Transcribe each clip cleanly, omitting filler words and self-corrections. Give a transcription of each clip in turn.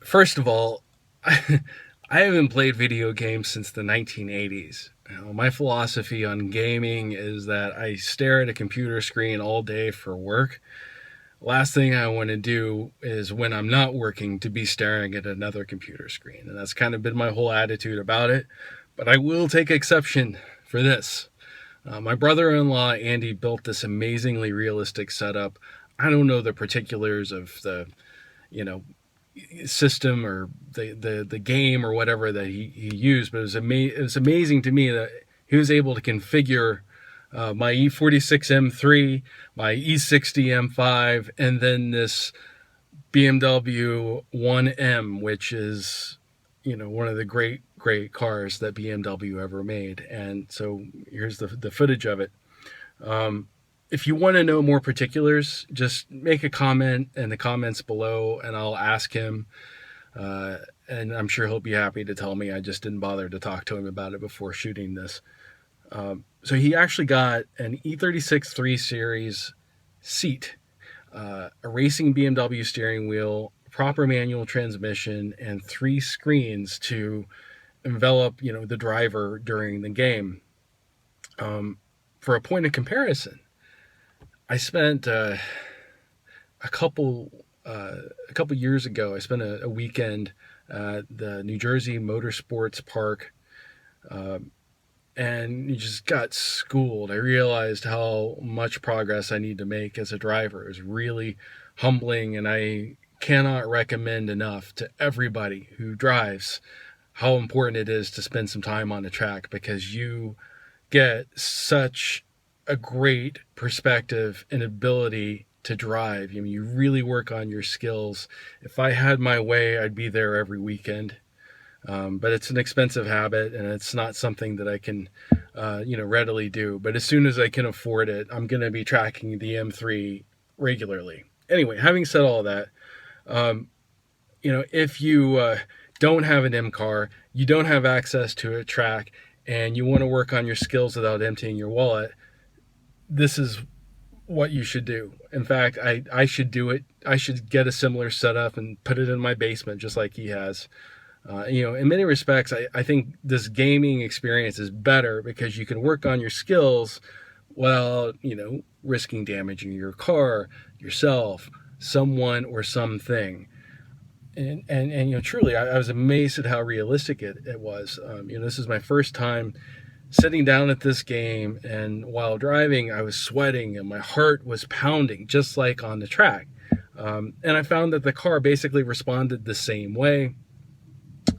First of all, I haven't played video games since the 1980s. My philosophy on gaming is that I stare at a computer screen all day for work. Last thing I want to do is when I'm not working to be staring at another computer screen. And that's kind of been my whole attitude about it. But I will take exception for this. My brother-in-law, Andy, built this amazingly realistic setup. I don't know the particulars of the, you know, system or the game or whatever that he used, but it was amazing to me that he was able to configure my E46 M3, my E60 M5, and then this BMW 1M, which is, one of the great cars that BMW ever made. And so here's the footage of it. If you want to know more particulars, just make a comment in the comments below and I'll ask him. And I'm sure he'll be happy to tell me. I just didn't bother to talk to him about it before shooting this. So he actually got an E36 3 Series seat, a racing BMW steering wheel, proper manual transmission, and 3 screens to envelop, the driver during the game. For a point of comparison, I spent a couple years ago. I spent a weekend at the New Jersey Motorsports Park, and you just got schooled. I realized how much progress I need to make as a driver. It was really humbling, and I cannot recommend enough to everybody who drives how important it is to spend some time on the track, because you get such a great perspective and ability to drive. You really work on your skills. If I had my way, I'd be there every weekend. But it's an expensive habit, and it's not something that I can, readily do. But as soon as I can afford it, I'm going to be tracking the M3 regularly. Anyway, having said all that, if you don't have an M car, you don't have access to a track, and you want to work on your skills without emptying your wallet, this is what you should do. In fact, I should do it. I should get a similar setup and put it in my basement just like he has. In many respects, I think this gaming experience is better because you can work on your skills while, risking damaging your car, yourself, someone, or something. And truly, I was amazed at how realistic it was. This is my first time sitting down at this game, and while driving, I was sweating and my heart was pounding, just like on the track. And I found that the car basically responded the same way.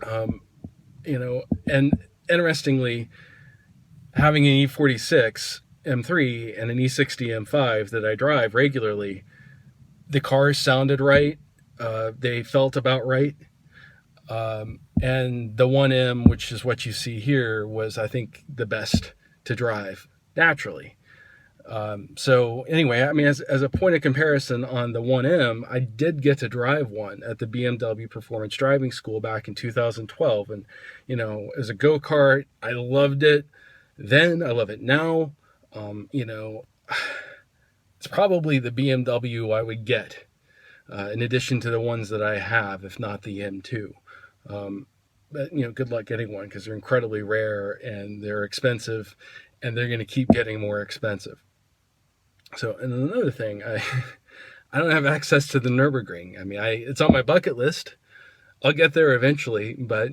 And interestingly, having an E46 M3 and an E60 M5 that I drive regularly, the cars sounded right. They felt about right. And the 1M, which is what you see here, was, I think, the best to drive naturally. So anyway, as a point of comparison on the 1M, I did get to drive one at the BMW Performance Driving School back in 2012. And, as a go-kart, I loved it then. I love it now. It's probably the BMW I would get, in addition to the ones that I have, if not the M2. But, good luck getting one, because they're incredibly rare and they're expensive, and they're going to keep getting more expensive. So, and another thing, I don't have access to the Nurburgring. It's on my bucket list. I'll get there eventually, but,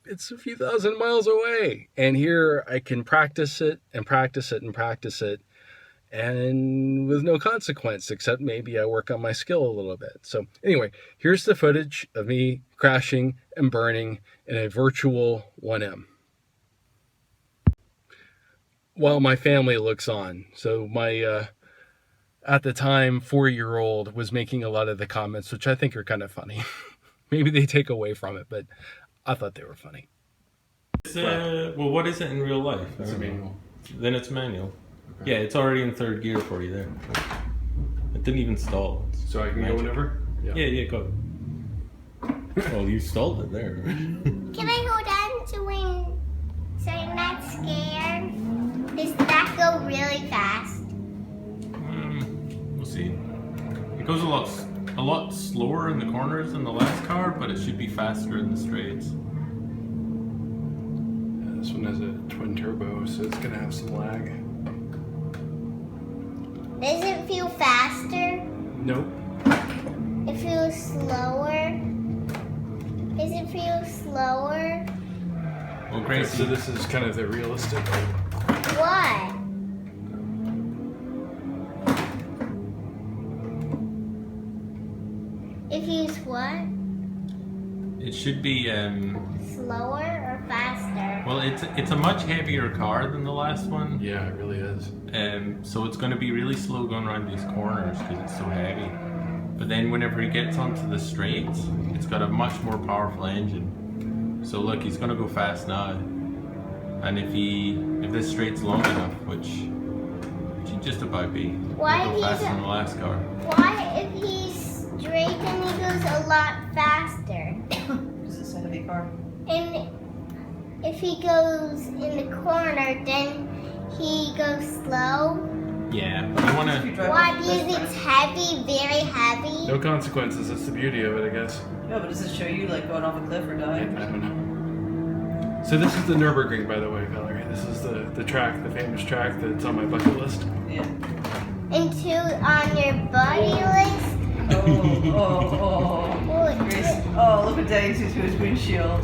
it's a few thousand miles away. And here I can practice it and practice it and practice it, and with no consequence, except maybe I work on my skill a little bit. So anyway, here's the footage of me crashing and burning in a virtual 1M while my family looks on. So my, at the time, 4-year-old was making a lot of the comments, which I think are kind of funny. Maybe they take away from it, but I thought they were funny. What is it in real life? It's a manual. Then it's manual. Okay. Yeah, it's already in third gear for you there. It didn't even stall. So I can go whenever? Yeah, go. Well, you stalled it there. Can I hold on to when so I'm not scared? Does that go really fast? We'll see. It goes a a lot slower in the corners than the last car, but it should be faster in the straights. Yeah, this one has a twin turbo, so it's gonna have some lag. Does it feel faster? Nope. It feels slower. Does it feel slower? Well, Okay, Gracie, so this is kind of the realistic. What? It feels what? it should be Slower or faster? well, it's a much heavier car than the last one. Yeah, it really is. So it's going to be really slow going around these corners because it's so heavy. But then whenever he gets onto the straights, it's got a much more powerful engine. So look, he's going to go fast now. And if this straight's long enough, which should just about be, Why he'll go he's faster a- than the last car. Why, if he's straight, then he goes a lot faster? Because it's a heavy car. And if he goes in the corner, then he goes slow? Yeah, you want If you to. drive Why? off a Because cliff, it's heavy, very heavy? No consequences. That's the beauty of it, I guess. right? Yeah, but does it show you like going off a cliff or I dying? don't know. So this is the Nurburgring, by the way, Valerie. This is the track, the famous track that's on my bucket list. Yeah. And two on your buddy list? Oh. What, Grace. Oh, look what Daddy sees to his windshield.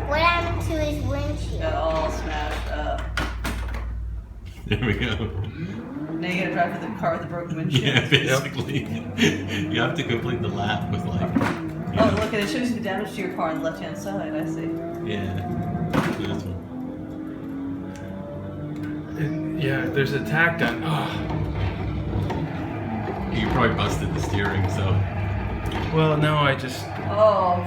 what happened to his windshield? Got all smashed up. There we go. Now you gotta drive with the car with the broken windshield. Yeah, basically. You have to complete the lap with like. you Oh, know, look, and it shows you the damage to your car on the left-hand side. I see. Yeah. This one. And, yeah, there's a tack done. Oh. You probably busted the steering, so. Well, no, I just Oh,